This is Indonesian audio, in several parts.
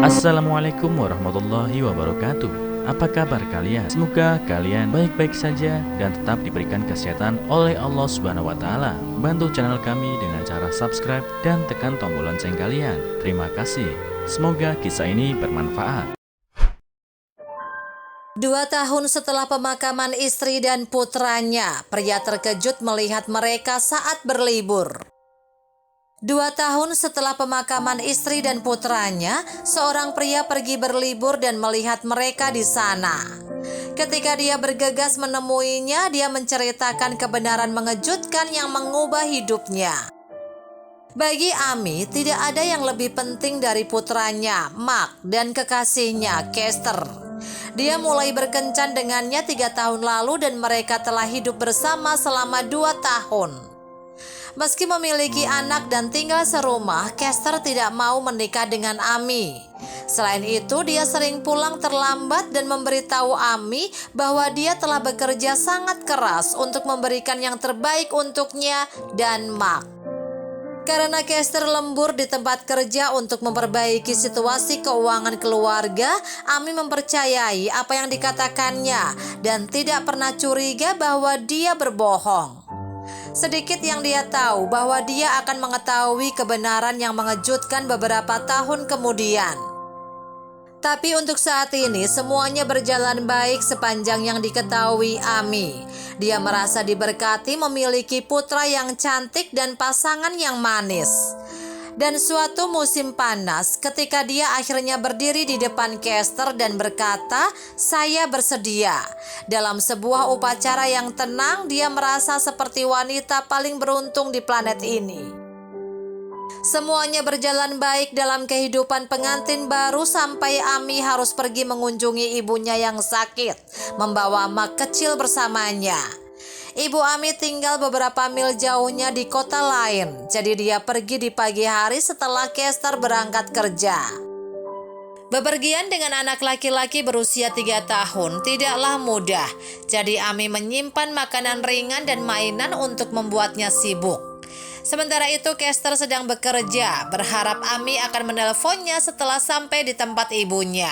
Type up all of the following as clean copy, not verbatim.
Assalamualaikum warahmatullahi wabarakatuh. Apa kabar kalian? Semoga kalian baik-baik saja dan tetap diberikan kesehatan oleh Allah Subhanahu wa taala. Bantu channel kami dengan cara subscribe dan tekan tombol lonceng kalian. Terima kasih. Semoga kisah ini bermanfaat. 2 tahun setelah pemakaman istri dan putranya, pria terkejut melihat mereka saat berlibur. 2 tahun setelah pemakaman istri dan putranya, seorang pria pergi berlibur dan melihat mereka di sana. Ketika dia bergegas menemuinya, dia menceritakan kebenaran mengejutkan yang mengubah hidupnya. Bagi Ami, tidak ada yang lebih penting dari putranya, Mark, dan kekasihnya, Kester. Dia mulai berkencan dengannya 3 tahun lalu dan mereka telah hidup bersama selama 2 tahun. Meski memiliki anak dan tinggal serumah, Kester tidak mau menikah dengan Ami. Selain itu, dia sering pulang terlambat dan memberitahu Ami bahwa dia telah bekerja sangat keras untuk memberikan yang terbaik untuknya dan Mark. Karena Kester lembur di tempat kerja untuk memperbaiki situasi keuangan keluarga, Ami mempercayai apa yang dikatakannya dan tidak pernah curiga bahwa dia berbohong. Sedikit yang dia tahu bahwa dia akan mengetahui kebenaran yang mengejutkan beberapa tahun kemudian. Tapi untuk saat ini semuanya berjalan baik sepanjang yang diketahui Ami. Dia merasa diberkati memiliki putra yang cantik dan pasangan yang manis. Dan suatu musim panas ketika dia akhirnya berdiri di depan Kester dan berkata, "Saya bersedia." Dalam sebuah upacara yang tenang, dia merasa seperti wanita paling beruntung di planet ini. Semuanya berjalan baik dalam kehidupan pengantin baru sampai Ami harus pergi mengunjungi ibunya yang sakit, membawa Mark kecil bersamanya. Ibu Ami tinggal beberapa mil jauhnya di kota lain, jadi dia pergi di pagi hari setelah Kester berangkat kerja. Bepergian dengan anak laki-laki berusia 3 tahun tidaklah mudah, jadi Ami menyimpan makanan ringan dan mainan untuk membuatnya sibuk. Sementara itu Kester sedang bekerja, berharap Ami akan menelponnya setelah sampai di tempat ibunya.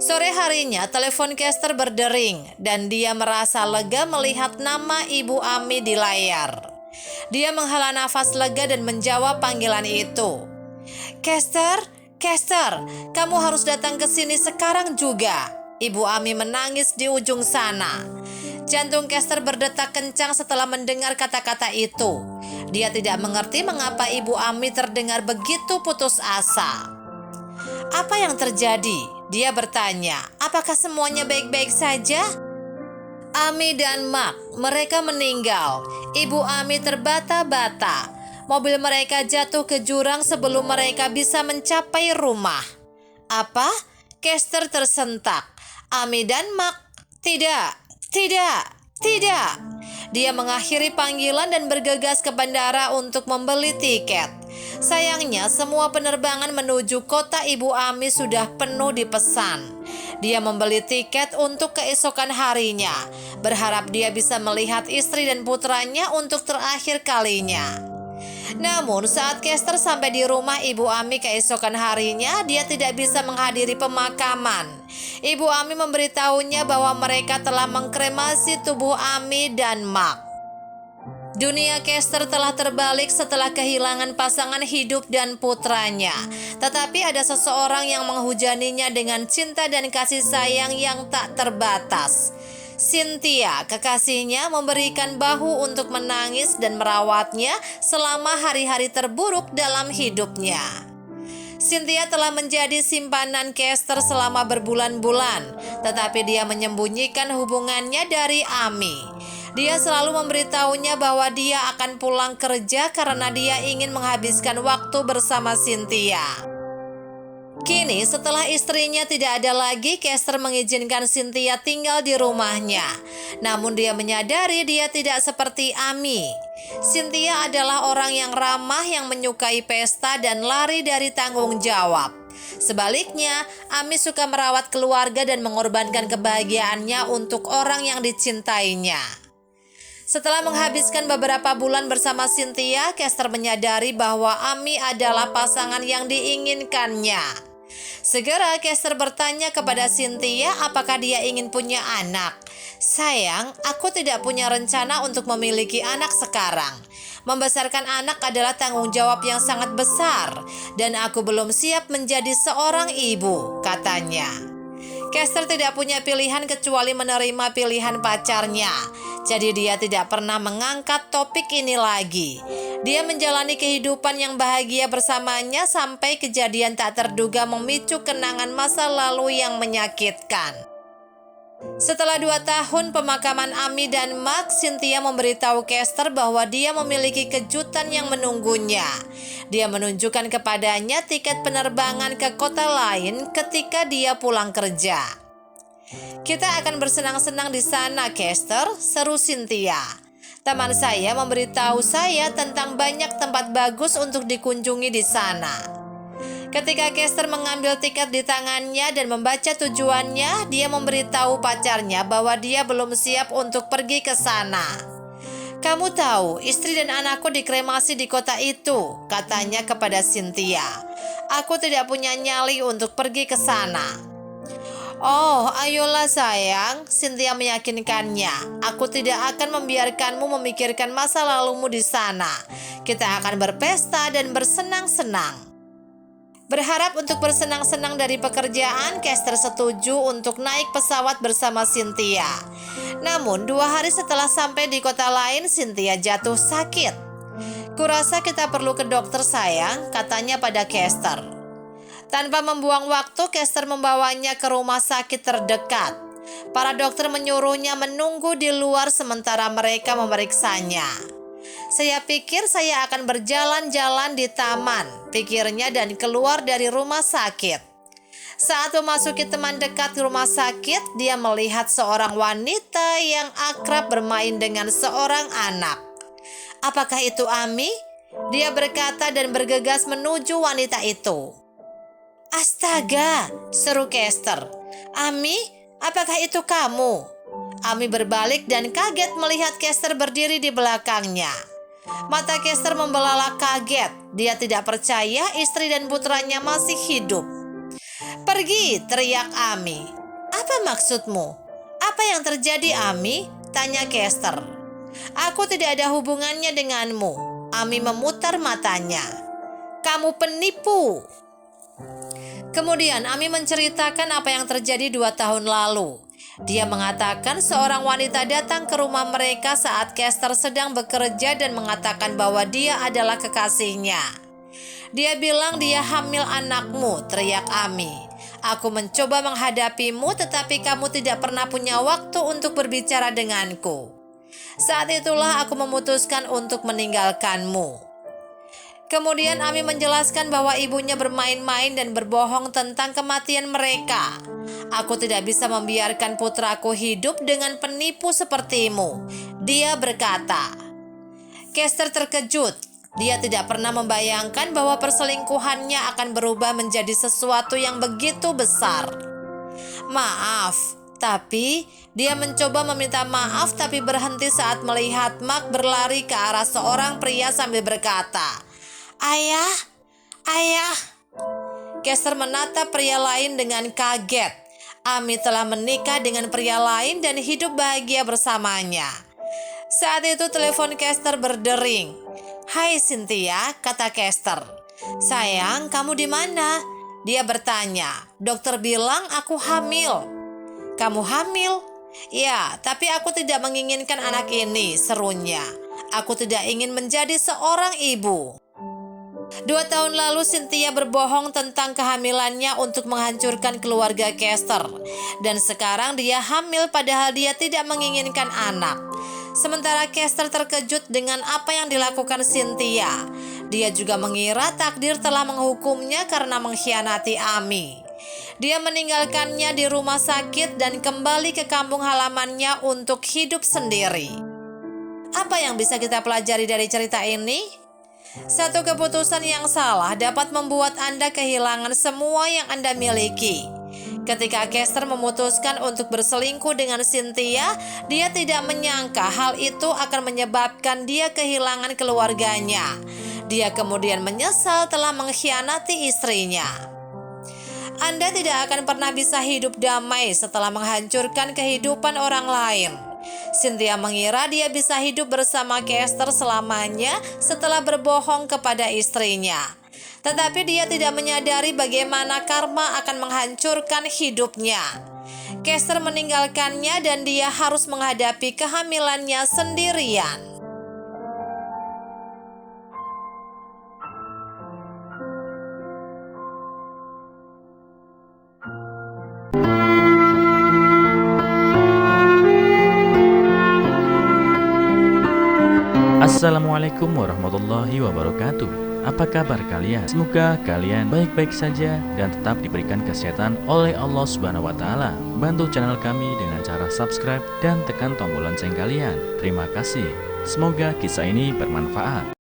Sore harinya telepon Kester berdering dan dia merasa lega melihat nama ibu Ami di layar. Dia menghela nafas lega dan menjawab panggilan itu. "Kester, Kester, kamu harus datang ke sini sekarang juga." Ibu Ami menangis di ujung sana. Jantung Kester berdetak kencang setelah mendengar kata-kata itu. Dia tidak mengerti mengapa ibu Ami terdengar begitu putus asa. "Apa yang terjadi?" Dia bertanya. "Apakah semuanya baik-baik saja?" Ami dan Mark, mereka meninggal. Ibu Ami terbata-bata. Mobil mereka jatuh ke jurang sebelum mereka bisa mencapai rumah. "Apa?" Kester tersentak. "Ami dan Mark, tidak, tidak, tidak." Dia mengakhiri panggilan dan bergegas ke bandara untuk membeli tiket. Sayangnya semua penerbangan menuju kota ibu Ami sudah penuh dipesan. Dia membeli tiket untuk keesokan harinya, berharap dia bisa melihat istri dan putranya untuk terakhir kalinya. Namun saat Kester sampai di rumah ibu Ami keesokan harinya, dia tidak bisa menghadiri pemakaman. Ibu Ami memberitahunya bahwa mereka telah mengkremasi tubuh Ami dan Mark. Dunia Kester telah terbalik setelah kehilangan pasangan hidup dan putranya. Tetapi ada seseorang yang menghujaninya dengan cinta dan kasih sayang yang tak terbatas. Cynthia, kekasihnya, memberikan bahu untuk menangis dan merawatnya selama hari-hari terburuk dalam hidupnya. Cynthia telah menjadi simpanan Kester selama berbulan-bulan, tetapi dia menyembunyikan hubungannya dari Ami. Dia selalu memberitahunya bahwa dia akan pulang kerja karena dia ingin menghabiskan waktu bersama Cynthia. Kini setelah istrinya tidak ada lagi, Kester mengizinkan Cynthia tinggal di rumahnya. Namun dia menyadari dia tidak seperti Ami. Cynthia adalah orang yang ramah, yang menyukai pesta dan lari dari tanggung jawab. Sebaliknya, Ami suka merawat keluarga dan mengorbankan kebahagiaannya untuk orang yang dicintainya. Setelah menghabiskan beberapa bulan bersama Cynthia, Kester menyadari bahwa Ami adalah pasangan yang diinginkannya. Segera Kester bertanya kepada Cynthia apakah dia ingin punya anak. Sayang, aku tidak punya rencana untuk memiliki anak sekarang. Membesarkan anak adalah tanggung jawab yang sangat besar dan aku belum siap menjadi seorang ibu, katanya. Kester tidak punya pilihan kecuali menerima pilihan pacarnya. Jadi dia tidak pernah mengangkat topik ini lagi. Dia menjalani kehidupan yang bahagia bersamanya sampai kejadian tak terduga memicu kenangan masa lalu yang menyakitkan. Setelah 2 tahun pemakaman Ami dan Mark, Cynthia memberitahu Kester bahwa dia memiliki kejutan yang menunggunya. Dia menunjukkan kepadanya tiket penerbangan ke kota lain ketika dia pulang kerja. Kita akan bersenang-senang di sana, Kester, seru Cynthia. Teman saya memberitahu saya tentang banyak tempat bagus untuk dikunjungi di sana. Ketika Kester mengambil tiket di tangannya dan membaca tujuannya, dia memberitahu pacarnya bahwa dia belum siap untuk pergi ke sana. Kamu tahu, istri dan anakku dikremasi di kota itu, katanya kepada Cynthia. Aku tidak punya nyali untuk pergi ke sana. Oh, ayolah sayang, Cynthia meyakinkannya. Aku tidak akan membiarkanmu memikirkan masa lalumu di sana. Kita akan berpesta dan bersenang-senang. Berharap untuk bersenang-senang dari pekerjaan, Kester setuju untuk naik pesawat bersama Cynthia. Namun 2 hari setelah sampai di kota lain, Cynthia jatuh sakit. Kurasa kita perlu ke dokter sayang, katanya pada Kester. Tanpa membuang waktu, Kester membawanya ke rumah sakit terdekat. Para dokter menyuruhnya menunggu di luar sementara mereka memeriksanya. Saya pikir saya akan berjalan-jalan di taman, pikirnya dan keluar dari rumah sakit. Saat memasuki teman dekat rumah sakit, dia melihat seorang wanita yang akrab bermain dengan seorang anak. Apakah itu Ami? Dia berkata dan bergegas menuju wanita itu. Astaga, seru Kester. Ami, apakah itu kamu? Ami berbalik dan kaget melihat Kester berdiri di belakangnya. Mata Kester membelalak kaget. Dia tidak percaya istri dan putranya masih hidup. Pergi, teriak Ami. Apa maksudmu? Apa yang terjadi, Ami? Tanya Kester. Aku tidak ada hubungannya denganmu. Ami memutar matanya. Kamu penipu. Kemudian Ami menceritakan apa yang terjadi 2 tahun lalu. Dia mengatakan seorang wanita datang ke rumah mereka saat Kester sedang bekerja dan mengatakan bahwa dia adalah kekasihnya. Dia bilang dia hamil anakmu, teriak Ami. Aku mencoba menghadapimu tetapi kamu tidak pernah punya waktu untuk berbicara denganku. Saat itulah aku memutuskan untuk meninggalkanmu. Kemudian Ami menjelaskan bahwa ibunya bermain-main dan berbohong tentang kematian mereka. Aku tidak bisa membiarkan putraku hidup dengan penipu sepertimu, dia berkata. Kester terkejut. Dia tidak pernah membayangkan bahwa perselingkuhannya akan berubah menjadi sesuatu yang begitu besar. Maaf, tapi dia mencoba meminta maaf tapi berhenti saat melihat Mark berlari ke arah seorang pria sambil berkata, Ayah, ayah. Kester menatap pria lain dengan kaget. Ami telah menikah dengan pria lain dan hidup bahagia bersamanya. Saat itu telepon Kester berdering. Hai Cynthia, kata Kester. Sayang, kamu di mana? Dia bertanya. Dokter bilang aku hamil. Kamu hamil? Ya, tapi aku tidak menginginkan anak ini, serunya. Aku tidak ingin menjadi seorang ibu. 2 tahun lalu Cynthia berbohong tentang kehamilannya untuk menghancurkan keluarga Kester. Dan sekarang dia hamil padahal dia tidak menginginkan anak. Sementara Kester terkejut dengan apa yang dilakukan Cynthia. Dia juga mengira takdir telah menghukumnya karena mengkhianati Ami. Dia meninggalkannya di rumah sakit dan kembali ke kampung halamannya untuk hidup sendiri. Apa yang bisa kita pelajari dari cerita ini? Satu keputusan yang salah dapat membuat Anda kehilangan semua yang Anda miliki. Ketika Kester memutuskan untuk berselingkuh dengan Cynthia, dia tidak menyangka hal itu akan menyebabkan dia kehilangan keluarganya. Dia kemudian menyesal telah mengkhianati istrinya. Anda tidak akan pernah bisa hidup damai setelah menghancurkan kehidupan orang lain. Cynthia mengira dia bisa hidup bersama Kester selamanya setelah berbohong kepada istrinya. Tetapi dia tidak menyadari bagaimana karma akan menghancurkan hidupnya. Kester meninggalkannya dan dia harus menghadapi kehamilannya sendirian. Assalamualaikum warahmatullahi wabarakatuh. Apa kabar kalian? Semoga kalian baik-baik saja dan tetap diberikan kesehatan oleh Allah Subhanahu wa taala. Bantu channel kami dengan cara subscribe dan tekan tombol lonceng kalian. Terima kasih. Semoga kisah ini bermanfaat.